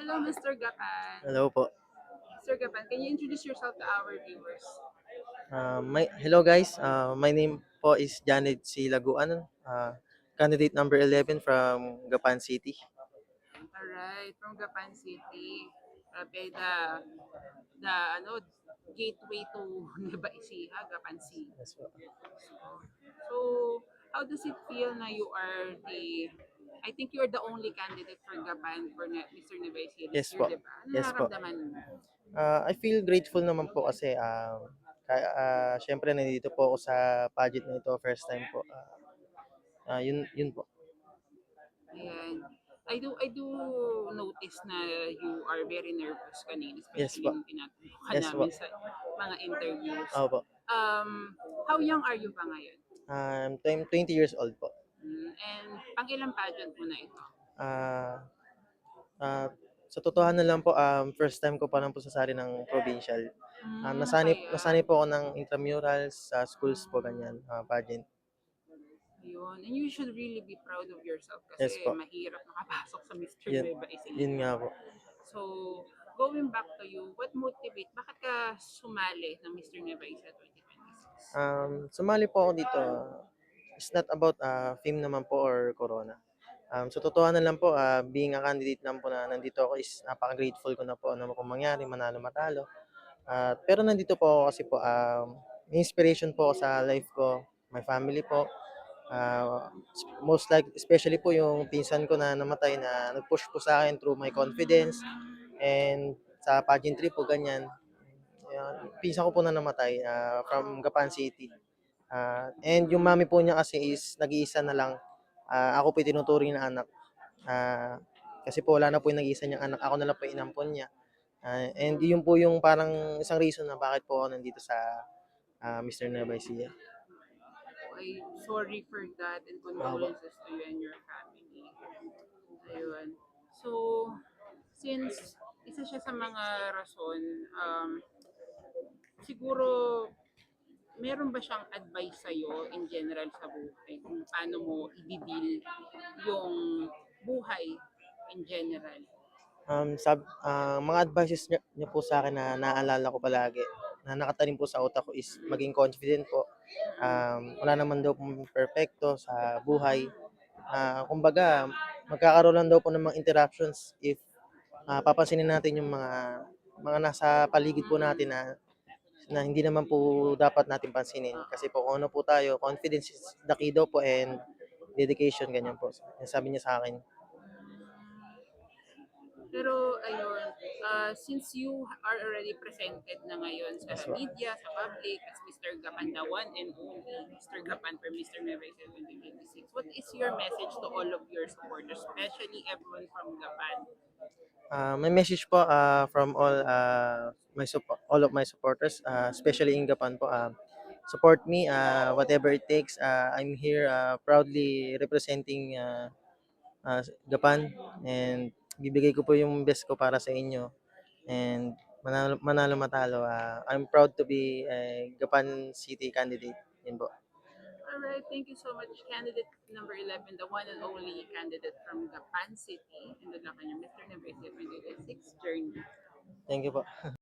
Hello, Mr. Gapan. Hello po. Mr. Gapan, can you introduce yourself to our viewers? Hello guys. My name po is Janet C. Laguan. Candidate number 11 from Gapan City. Alright, from Gapan City. Grabe, the ano, gateway to Nueva Ecija, Gapan City. Yes po. So, how does it feel na you are I think you are the only candidate for Gapan for Mr. Nueva Ecija this Yes year, po. di ba? Ano Yes po. nararamdaman mo? I feel grateful naman po kasi syempre nandito po ako sa pageant na ito first time po. Yun po. Ayan. I do notice na you are very nervous kanina, Yes especially po. nung tinatanong ka Yes po. namin sa mga interviews. Opo. How young are you pa ngayon? 20 years old po. And pang ilang pageant mo na ito? Ah, Ah, sa totohanan lang po, first time ko pa lang po sasali ng provincial. Kaya, Nasanay po ako ng intramurals sa schools po ganyan, pageant. yun. And you should really be proud of yourself Yes kasi po. mahirap makapasok sa Mr. Yun, Nueva yun Ecija. nga po. So, going back to you, bakit ka sumali ng Mr. Nueva Ecija 2026? Sumali po ako dito. It's not about fame naman po or corona. Sa totohanan lang po, being a candidate lang po na nandito ako is napaka-grateful ko na po ano kung mangyari, manalo, matalo. Pero nandito po ako kasi po, may inspiration po ako sa life ko, my family po. Most like especially po yung pinsan ko na namatay na nag-push po sa akin through my confidence and sa pageantry po ganyan. Pinsan ko po na namatay from Gapan City. And yung mami po niya kasi is nag-iisa na lang. Ako po yung tinuturing na anak. Ah, kasi po wala na po yung nag-iisa niyang anak. Ako na lang po yung inampon niya. And yun po yung parang isang reason na bakit po ako nandito sa Mr. Nueva Ecija. I'm sorry for that and Opo. condolences to you and your family. Ayun. So, since isa siya sa mga rason, siguro meron ba siyang advice sa'yo in general sa buhay kung paano mo i-deal yung buhay in general? Mga advices niya po sa akin na naalala ko palagi, na nakatanim po sa utak ko is maging confident po. Wala naman daw pong perpekto sa buhay. Kumbaga, magkakaroon lang daw po ng mga interactions if papansinin natin yung mga nasa paligid po natin na hindi naman po dapat natin pansinin. Kasi po kung ano po tayo, confidence is the key daw po and dedication, ganyan po. Yan sabi niya sa akin. Pero ayun, since you are already presented na ngayon sa Yes po. media, sa public, as Mr. Gapan, the one and only Mr. Gapan for Mr. Nueva 2026, what is your message to all of your supporters, especially everyone from Gapan? My message po from all of my supporters, especially in Gapan po, support me whatever it takes. I'm here proudly representing Gapan and bibigay ko po yung best ko para sa inyo and manalo, manalo matalo. I'm proud to be a Gapan City candidate. Yun po. All right, thank you so much, candidate number 11, the one and only candidate from Gapan City, and the Mr. Nueva 2026 journey. Thank you po.